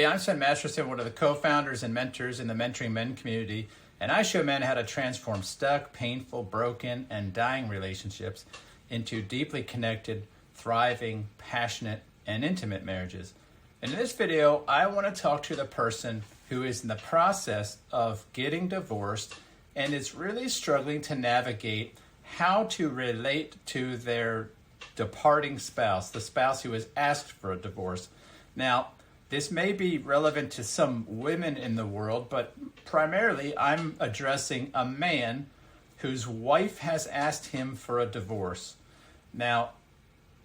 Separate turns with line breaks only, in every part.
Hey, I'm Sven Masterson, one of the co-founders and mentors in the Mentoring Men community, and I show men how to transform stuck, painful, broken, and dying relationships into deeply connected, thriving, passionate, and intimate marriages. And in this video, I want to talk to the person who is in the process of getting divorced and is really struggling to navigate how to relate to their departing spouse, the spouse who has asked for a divorce. Now, this may be relevant to some women in the world, but primarily I'm addressing a man whose wife has asked him for a divorce. Now,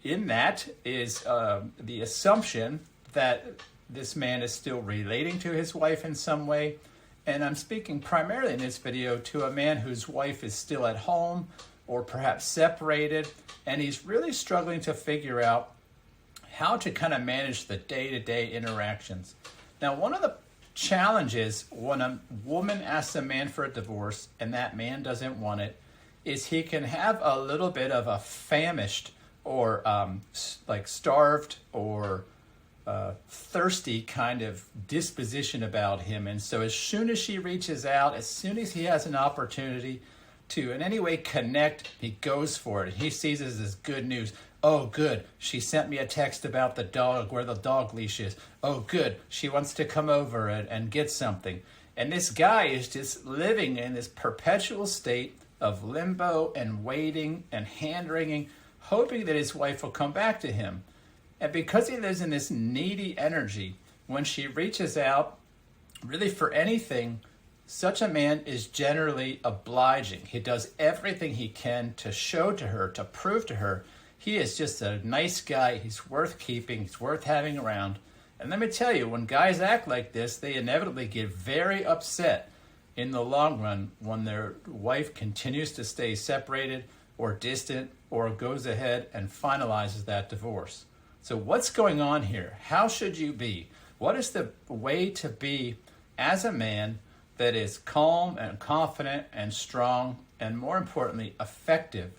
in that is the assumption that this man is still relating to his wife in some way. And I'm speaking primarily in this video to a man whose wife is still at home or perhaps separated, and he's really struggling to figure out how to kind of manage the day-to-day interactions. Now, one of the challenges when a woman asks a man for a divorce and that man doesn't want it is he can have a little bit of a famished or like starved or thirsty kind of disposition about him. And so as soon as she reaches out, as soon as he has an opportunity to in any way connect, he goes for it. He sees it as good news. Oh, good, she sent me a text about the dog, where the dog leash is. Oh, good, she wants to come over and get something. And this guy is just living in this perpetual state of limbo and waiting and hand-wringing, hoping that his wife will come back to him. And because he lives in this needy energy, when she reaches out, really for anything, such a man is generally obliging. He does everything he can to show to her, to prove to her, he is just a nice guy. He's worth keeping. He's worth having around. And let me tell you, when guys act like this, they inevitably get very upset in the long run when their wife continues to stay separated or distant or goes ahead and finalizes that divorce. So what's going on here? How should you be? What is the way to be as a man that is calm and confident and strong and, more importantly, effective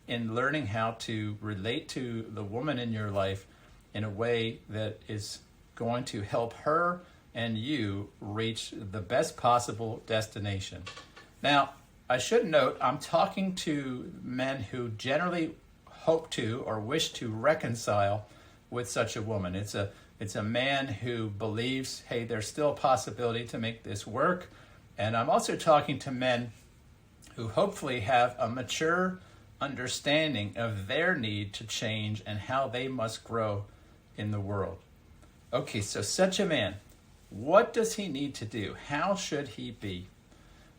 in learning how to relate to the woman in your life in a way that is going to help her and you reach the best possible destination? Now, I should note, I'm talking to men who generally hope to or wish to reconcile with such a woman. It's a man who believes, hey, there's still a possibility to make this work. And I'm also talking to men who hopefully have a mature understanding of their need to change and how they must grow in the world. Okay, so such a man, what does he need to do? How should he be?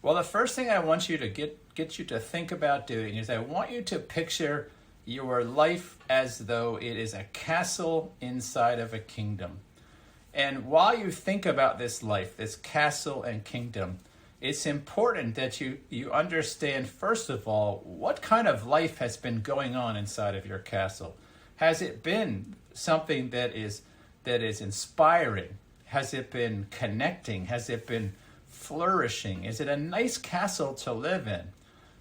Well, the first thing I want you to get you to think about doing is I want you to picture your life as though it is a castle inside of a kingdom. And while you think about this life, this castle and kingdom, it's important that you understand, first of all, what kind of life has been going on inside of your castle. Has it been something that is inspiring? Has it been connecting? Has it been flourishing? Is it a nice castle to live in?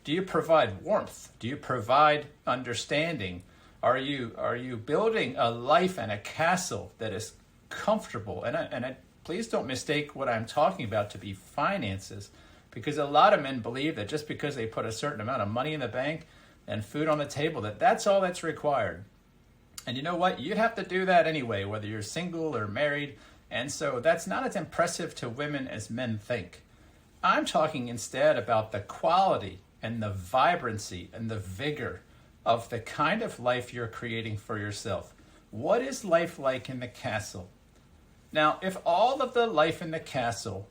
Do you provide warmth? Do you provide understanding? Are you building a life and a castle that is comfortable? And please don't mistake what I'm talking about to be finances, because a lot of men believe that just because they put a certain amount of money in the bank and food on the table, that's all that's required. And you know what? You'd have to do that anyway, whether you're single or married. And so that's not as impressive to women as men think. I'm talking instead about the quality and the vibrancy and the vigor of the kind of life you're creating for yourself. What is life like in the castle? Now, if all of the life in the castle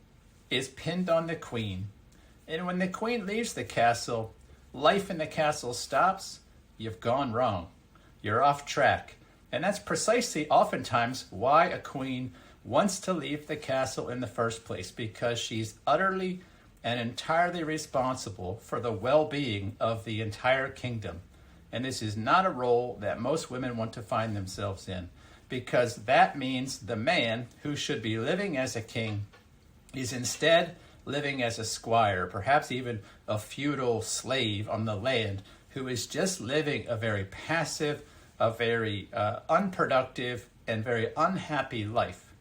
is pinned on the queen, and when the queen leaves the castle, life in the castle stops, you've gone wrong. You're off track. And that's precisely oftentimes why a queen wants to leave the castle in the first place, because she's utterly and entirely responsible for the well-being of the entire kingdom. And this is not a role that most women want to find themselves in, because that means the man who should be living as a king is instead living as a squire, perhaps even a feudal slave on the land, who is just living a very passive, a very unproductive, and very unhappy life.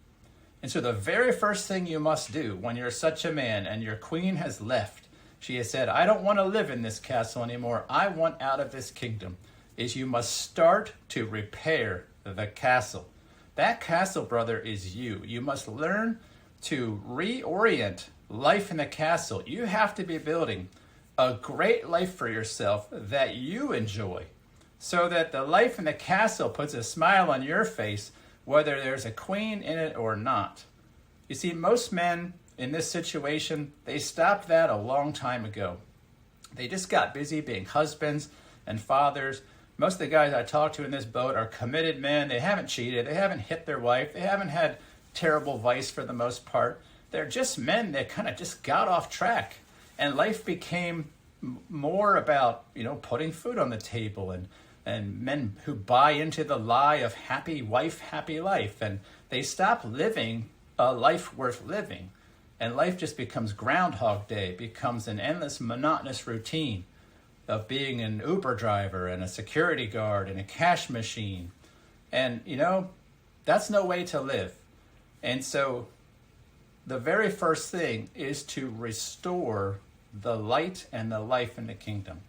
And so the very first thing you must do when you're such a man and your queen has left, she has said, I don't want to live in this castle anymore. I want out of this kingdom, is you must start to repair the castle. That castle, brother, is you. You must learn to reorient life in the castle. You have to be building a great life for yourself that you enjoy, so that the life in the castle puts a smile on your face, whether there's a queen in it or not. You see, most men in this situation, they stopped that a long time ago. They just got busy being husbands and fathers. Most of the guys I talk to in this boat are committed men. They haven't cheated. They haven't hit their wife. They haven't had terrible vice for the most part. They're just men that kind of just got off track. And life became more about, putting food on the table and men who buy into the lie of happy wife, happy life. And they stop living a life worth living. And life just becomes Groundhog Day, becomes an endless monotonous routine of being an Uber driver and a security guard and a cash machine. And, that's no way to live. And so the very first thing is to restore the light and the life in the kingdom.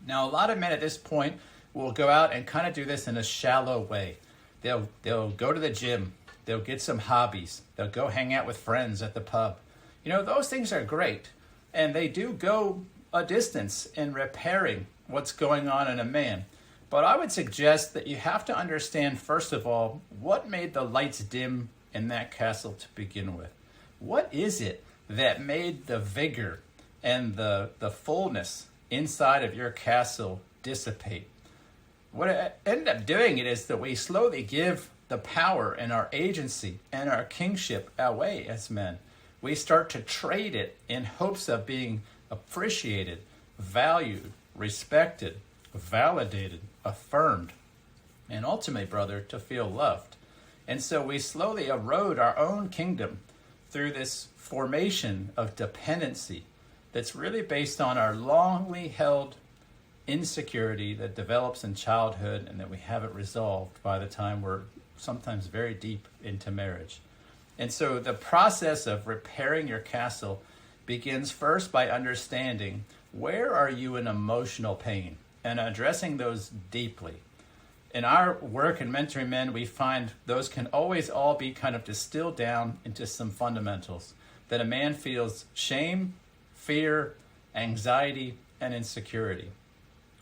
Now, a lot of men at this point will go out and kind of do this in a shallow way. They'll go to the gym. They'll get some hobbies. They'll go hang out with friends at the pub. Those things are great. And they do go a distance in repairing what's going on in a man. But I would suggest that you have to understand, first of all, what made the lights dim in that castle to begin with. What is it that made the vigor and the fullness inside of your castle dissipate? What it ended up doing it is that we slowly give the power and our agency and our kingship away as men. We start to trade it in hopes of being appreciated, valued, respected, validated, affirmed, and ultimately, brother, to feel loved. And so we slowly erode our own kingdom through this formation of dependency that's really based on our longly held insecurity that develops in childhood and that we haven't resolved by the time we're sometimes very deep into marriage. And so the process of repairing your castle begins first by understanding where are you in emotional pain and addressing those deeply. In our work in mentoring men, we find those can always all be kind of distilled down into some fundamentals. That a man feels shame, fear, anxiety, and insecurity.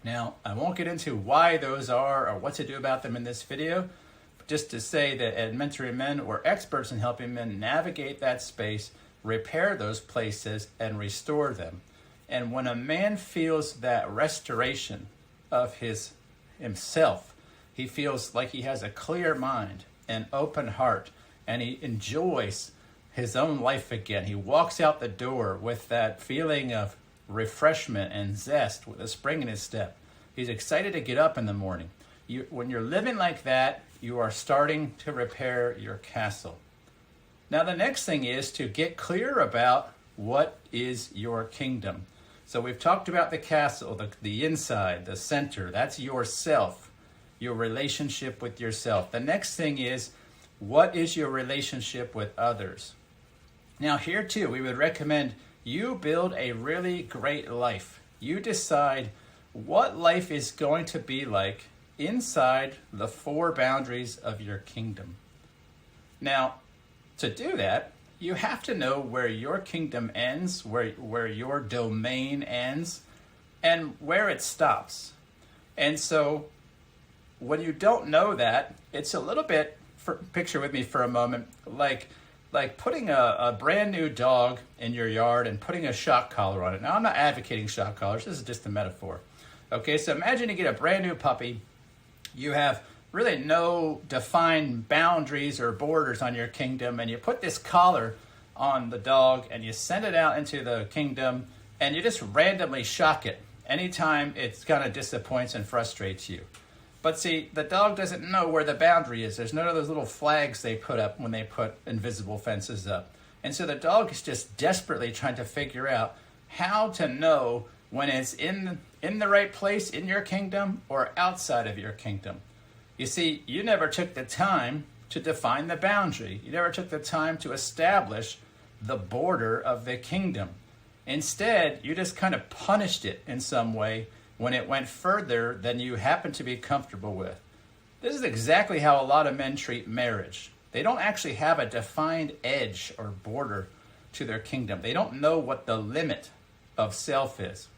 Now, I won't get into why those are or what to do about them in this video, but just to say that at Mentoring Men, we're experts in helping men navigate that space, repair those places, and restore them. And when a man feels that restoration of himself, he feels like he has a clear mind, an open heart, and he enjoys his own life again. He walks out the door with that feeling of refreshment and zest, with a spring in his step. He's excited to get up in the morning. When you're living like that, you are starting to repair your castle. Now, the next thing is to get clear about what is your kingdom. So we've talked about the castle, the inside, the center. That's yourself, your relationship with yourself. The next thing is, what is your relationship with others? Now, here too, we would recommend you build a really great life. You decide what life is going to be like inside the four boundaries of your kingdom. Now, to do that, you have to know where your kingdom ends, where your domain ends, and where it stops. And so, when you don't know that, it's a little bit, picture with me for a moment, like putting a brand new dog in your yard and putting a shock collar on it. Now, I'm not advocating shock collars. This is just a metaphor. Okay, so imagine you get a brand new puppy. You have really no defined boundaries or borders on your kingdom, and you put this collar on the dog and you send it out into the kingdom and you just randomly shock it anytime it kind of disappoints and frustrates you. But see, the dog doesn't know where the boundary is. There's none of those little flags they put up when they put invisible fences up. And so the dog is just desperately trying to figure out how to know when it's in the right place in your kingdom or outside of your kingdom. You see, you never took the time to define the boundary. You never took the time to establish the border of the kingdom. Instead, you just kind of punished it in some way when it went further than you happen to be comfortable with. This is exactly how a lot of men treat marriage. They don't actually have a defined edge or border to their kingdom. They don't know what the limit of self is.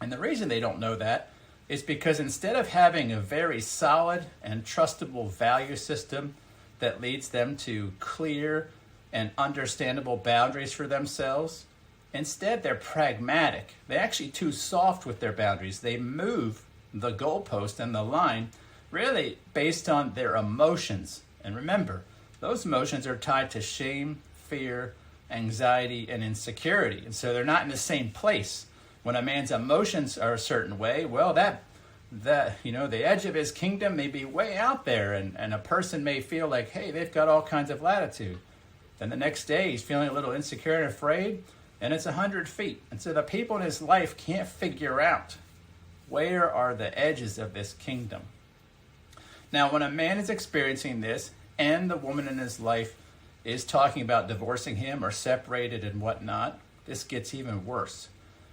And the reason they don't know that is because instead of having a very solid and trustable value system that leads them to clear and understandable boundaries for themselves, instead they're pragmatic. They're actually too soft with their boundaries. They move the goalpost and the line really based on their emotions. And remember, those emotions are tied to shame, fear, anxiety, and insecurity. And so they're not in the same place. When a man's emotions are a certain way, well, the edge of his kingdom may be way out there, and a person may feel like, hey, they've got all kinds of latitude. Then the next day he's feeling a little insecure and afraid, and it's 100 feet. And so the people in his life can't figure out where are the edges of this kingdom. Now, when a man is experiencing this and the woman in his life is talking about divorcing him or separated and whatnot, this gets even worse.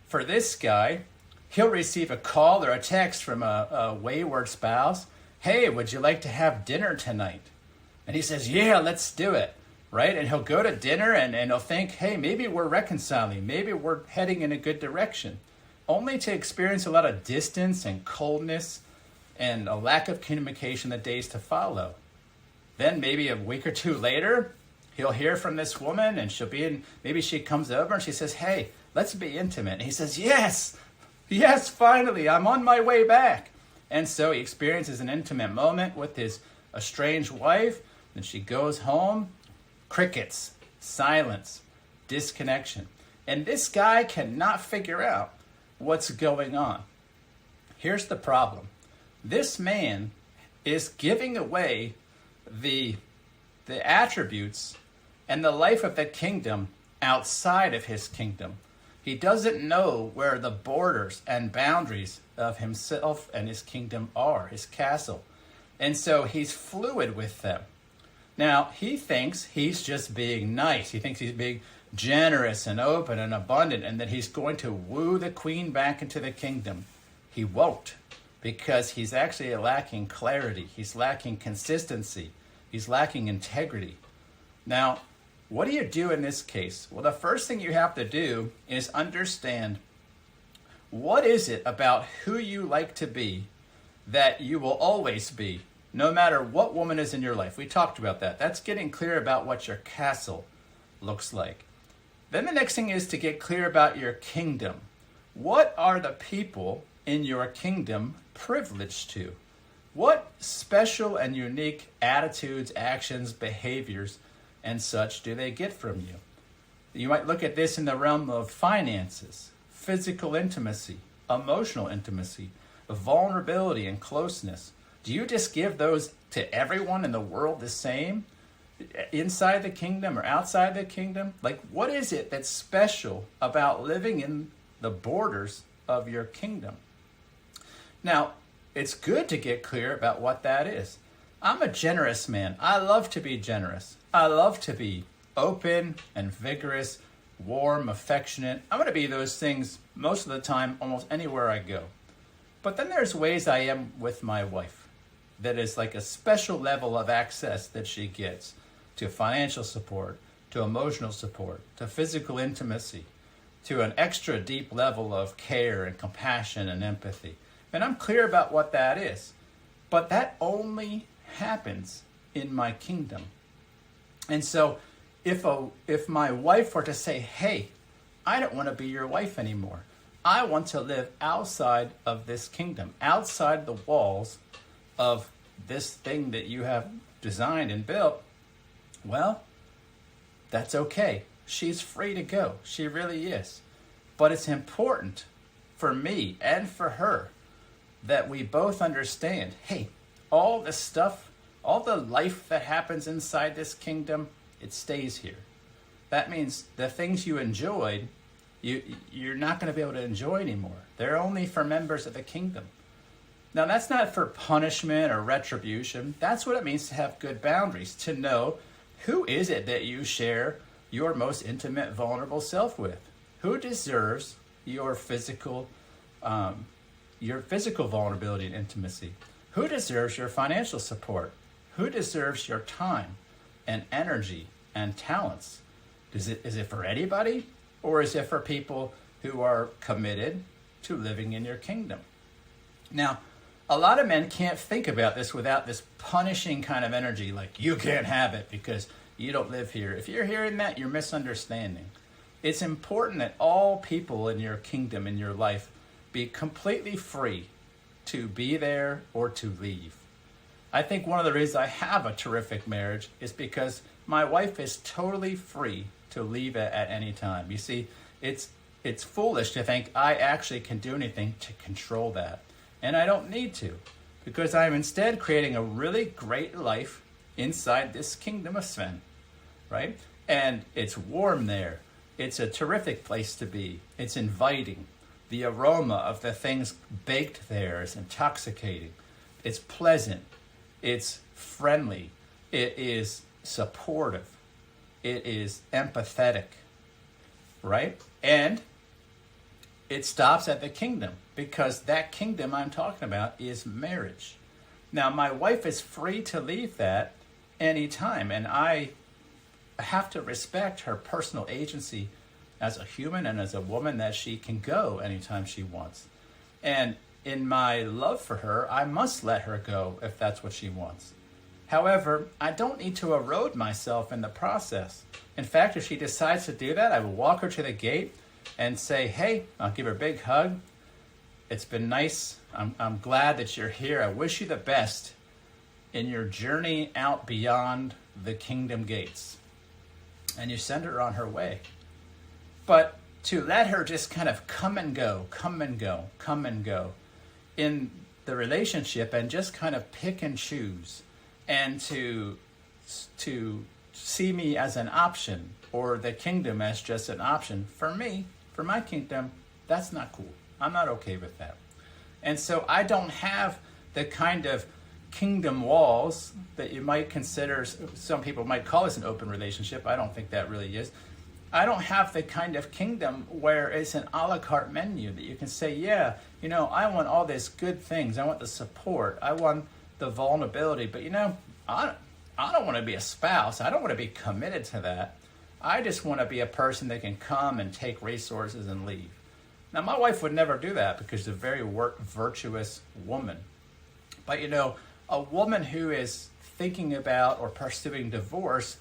For this guy, he'll receive a call or a text from a wayward spouse. Hey, would you like to have dinner tonight? And he says, yeah, let's do it, right? And he'll go to dinner and he'll think, hey, maybe we're reconciling. Maybe we're heading in a good direction. Only to experience a lot of distance and coldness and a lack of communication the days to follow. Then maybe a week or two later, he'll hear from this woman and maybe she comes over and she says, hey, let's be intimate. And he says, yes, finally, I'm on my way back. And so he experiences an intimate moment with his estranged wife. And she goes home, crickets, silence, disconnection. And this guy cannot figure out what's going on. Here's the problem. This man is giving away the attributes and the life of the kingdom outside of his kingdom. He doesn't know where the borders and boundaries of himself and his kingdom are, his castle. And so he's fluid with them. Now, he thinks he's just being nice. He thinks he's being generous and open and abundant and that he's going to woo the queen back into the kingdom. He won't, because he's actually lacking clarity. He's lacking consistency. He's lacking integrity. Now, what do you do in this case? Well, the first thing you have to do is understand what is it about who you like to be that you will always be, no matter what woman is in your life. We talked about that. That's getting clear about what your castle looks like. Then the next thing is to get clear about your kingdom. What are the people in your kingdom privileged to? What special and unique attitudes, actions, behaviors, and such do they get from you? You might look at this in the realm of finances, physical intimacy, emotional intimacy, vulnerability, and closeness. Do you just give those to everyone in the world the same? Inside the kingdom or outside the kingdom? Like, what is it that's special about living in the borders of your kingdom? Now, it's good to get clear about what that is. I'm a generous man. I love to be generous. I love to be open and vigorous, warm, affectionate. I'm going to be those things most of the time, almost anywhere I go. But then there's ways I am with my wife that is like a special level of access that she gets to financial support, to emotional support, to physical intimacy, to an extra deep level of care and compassion and empathy. And I'm clear about what that is. But that only happens in my kingdom. And so if my wife were to say, hey, I don't want to be your wife anymore. I want to live outside of this kingdom, outside the walls of this thing that you have designed and built. Well, that's okay. She's free to go. She really is. But it's important for me and for her that we both understand, hey, all the stuff, all the life that happens inside this kingdom, it stays here. That means the things you enjoyed, you're not going to be able to enjoy anymore. They're only for members of the kingdom. Now, that's not for punishment or retribution. That's what it means to have good boundaries, to know who is it that you share your most intimate, vulnerable self with. Who deserves your physical vulnerability and intimacy? Who deserves your financial support? Who deserves your time and energy and talents? Is it for anybody, or is it for people who are committed to living in your kingdom? Now, a lot of men can't think about this without this punishing kind of energy, like you can't have it because you don't live here. If you're hearing that, you're misunderstanding. It's important that all people in your kingdom, in your life, be completely free to be there or to leave. I think one of the reasons I have a terrific marriage is because my wife is totally free to leave at any time. You see, it's foolish to think I actually can do anything to control that. And I don't need to, because I'm instead creating a really great life inside this kingdom of Sven, right? And it's warm there. It's a terrific place to be. It's inviting. The aroma of the things baked there is intoxicating. It's pleasant. It's friendly. It is supportive. It is empathetic, right? And it stops at the kingdom, because that kingdom I'm talking about is marriage. Now, my wife is free to leave that anytime, and I have to respect her personal agency as a human and as a woman, that she can go anytime she wants. And in my love for her, I must let her go if that's what she wants. However, I don't need to erode myself in the process. In fact, if she decides to do that, I will walk her to the gate and say, hey, I'll give her a big hug. It's been nice. I'm glad that you're here. I wish you the best in your journey out beyond the kingdom gates. And you send her on her way. But to let her just kind of come and go in the relationship, and just kind of pick and choose, and to see me as an option, or the kingdom as just an option, for me, for my kingdom, that's not cool. I'm not okay with that. And so I don't have the kind of kingdom walls that you might consider, some people might call this an open relationship. I don't think that really is. I don't have the kind of kingdom where it's an a la carte menu that you can say, yeah, I want all these good things. I want the support. I want the vulnerability. But, I don't want to be a spouse. I don't want to be committed to that. I just want to be a person that can come and take resources and leave. Now, my wife would never do that, because she's a very virtuous woman. But, a woman who is thinking about or pursuing divorce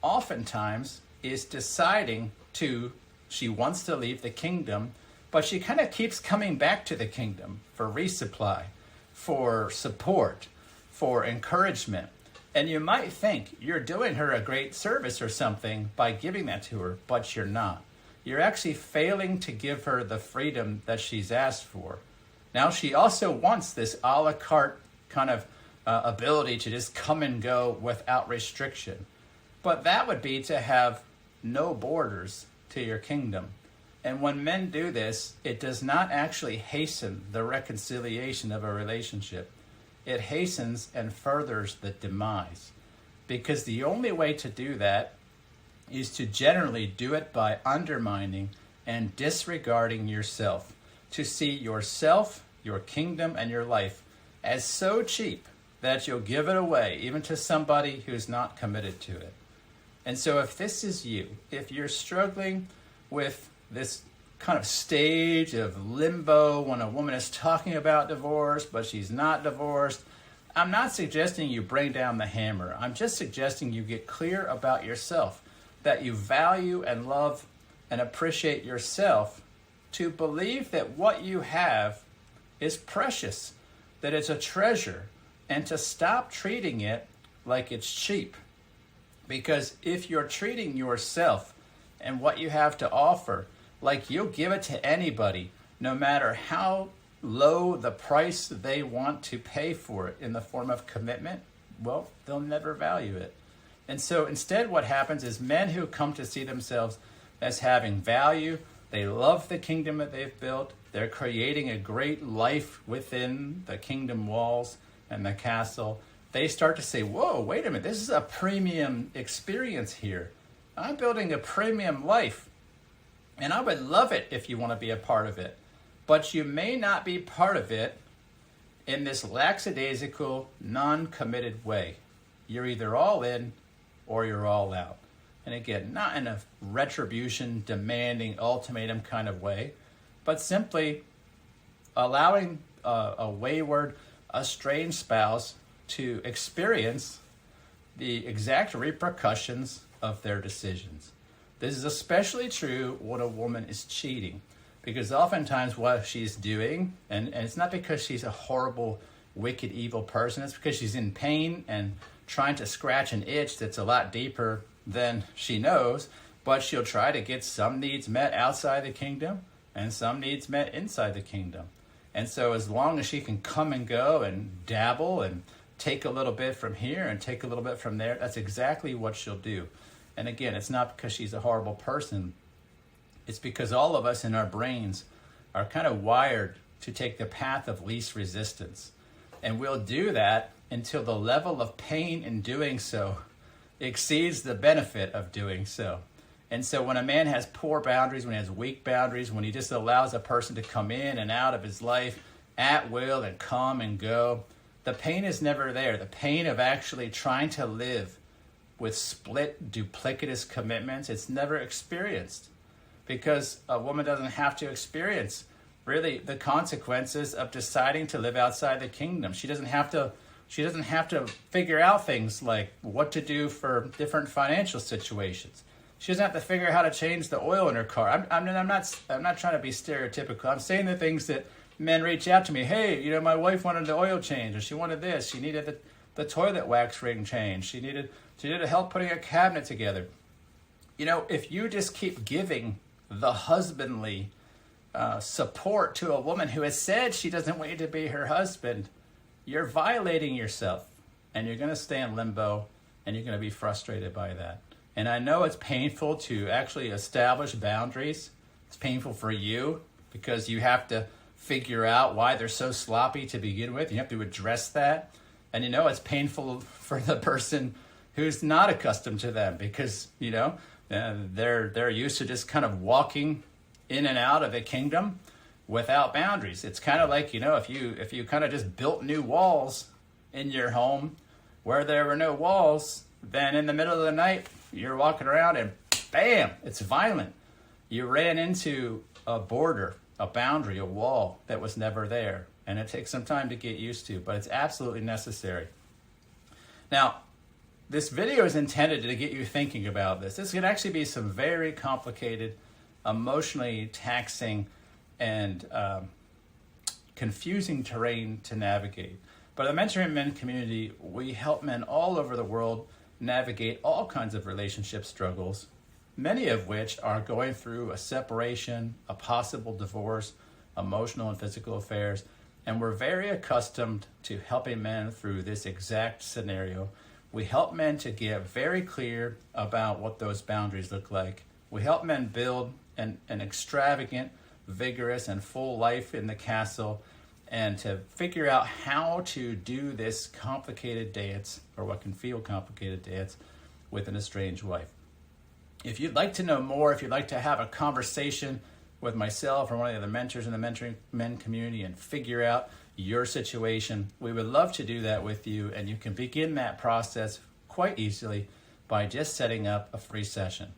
oftentimes is deciding she wants to leave the kingdom, but she kind of keeps coming back to the kingdom for resupply, for support, for encouragement. And you might think you're doing her a great service or something by giving that to her, but you're not. You're actually failing to give her the freedom that she's asked for. Now, she also wants this a la carte kind of ability to just come and go without restriction. But that would be to have no borders to your kingdom. And when men do this, it does not actually hasten the reconciliation of a relationship. It hastens and furthers the demise. Because the only way to do that is to generally do it by undermining and disregarding yourself. To see yourself, your kingdom, and your life as so cheap that you'll give it away, even to somebody who's not committed to it. And so if this is you, if you're struggling with this kind of stage of limbo when a woman is talking about divorce, but she's not divorced, I'm not suggesting you bring down the hammer. I'm just suggesting you get clear about yourself, that you value and love and appreciate yourself, to believe that what you have is precious, that it's a treasure, and to stop treating it like it's cheap. Because if you're treating yourself and what you have to offer like you'll give it to anybody, no matter how low the price they want to pay for it in the form of commitment, well, they'll never value it. And so instead what happens is men who come to see themselves as having value, they love the kingdom that they've built, they're creating a great life within the kingdom walls and the castle, they start to say, whoa, wait a minute, this is a premium experience here. I'm building a premium life, and I would love it if you want to be a part of it. But you may not be part of it in this lackadaisical, non-committed way. You're either all in or you're all out. And again, not in a retribution, demanding, ultimatum kind of way, but simply allowing a wayward, estranged spouse to experience the exact repercussions of their decisions. This is especially true when a woman is cheating, because oftentimes what she's doing, and it's not because she's a horrible, wicked, evil person, it's because she's in pain and trying to scratch an itch that's a lot deeper than she knows, but she'll try to get some needs met outside the kingdom and some needs met inside the kingdom. And so as long as she can come and go and dabble and take a little bit from here and take a little bit from there, that's exactly what she'll do. And again, it's not because she's a horrible person. It's because all of us in our brains are kind of wired to take the path of least resistance. And we'll do that until the level of pain in doing so exceeds the benefit of doing so. And so when a man has poor boundaries, when he has weak boundaries, when he just allows a person to come in and out of his life at will and come and go, the pain is never there. The pain of actually trying to live with split, duplicitous commitments, it's never experienced, because a woman doesn't have to experience really the consequences of deciding to live outside the kingdom. She doesn't have to figure out things like what to do for different financial situations. She doesn't have to figure out how to change the oil in her car. I'm not trying to be stereotypical. I'm saying the things that men reach out to me. Hey, my wife wanted the oil change, or she wanted this. She needed the toilet wax ring change. She needed help putting a cabinet together. If you just keep giving the husbandly support to a woman who has said she doesn't want you to be her husband, you're violating yourself, and you're going to stay in limbo, and you're going to be frustrated by that. And I know it's painful to actually establish boundaries. It's painful for you because you have to figure out why they're so sloppy to begin with. You have to address that. And it's painful for the person who's not accustomed to them, because they're used to just kind of walking in and out of the kingdom without boundaries. It's kind of like if you kind of just built new walls in your home where there were no walls, then in the middle of the night you're walking around and bam, it's violent. You ran into a border, a boundary, a wall that was never there, and it takes some time to get used to, but it's absolutely necessary. Now, this video is intended to get you thinking about this. This could actually be some very complicated, emotionally taxing, and confusing terrain to navigate. But the Mentoring Men community, we help men all over the world navigate all kinds of relationship struggles, many of which are going through a separation, a possible divorce, emotional and physical affairs. And we're very accustomed to helping men through this exact scenario. We help men to get very clear about what those boundaries look like. We help men build an extravagant, vigorous, and full life in the castle, and to figure out how to do this complicated dance, or what can feel complicated dance, with an estranged wife. If you'd like to know more, if you'd like to have a conversation with myself or one of the other mentors in the Mentoring Men community and figure out your situation, we would love to do that with you, and you can begin that process quite easily by just setting up a free session.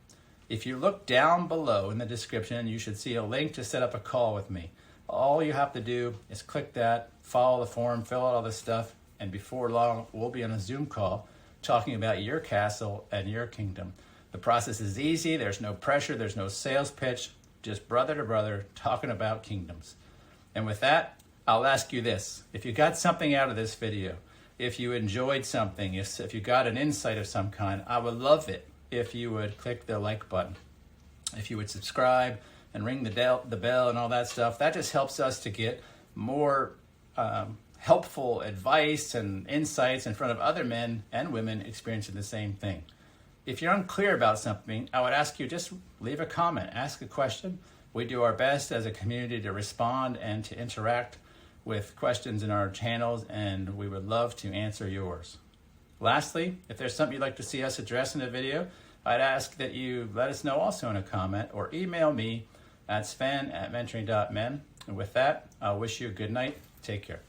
If you look down below in the description, you should see a link to set up a call with me. All you have to do is click that, follow the form, fill out all this stuff, and before long, we'll be on a Zoom call talking about your castle and your kingdom. The process is easy. There's no pressure. There's no sales pitch. Just brother to brother talking about kingdoms. And with that, I'll ask you this. If you got something out of this video, if you enjoyed something, if you got an insight of some kind, I would love it if you would click the like button. If you would subscribe and ring the bell and all that stuff, that just helps us to get more helpful advice and insights in front of other men and women experiencing the same thing. If you're unclear about something, I would ask you just leave a comment, ask a question, We do our best as a community to respond and to interact with questions in our channels, and we would love to answer yours. Lastly, if there's something you'd like to see us address in a video, I'd ask that you let us know also in a comment or email me at sven@mentoring.men. And with that, I'll wish you a good night. Take care.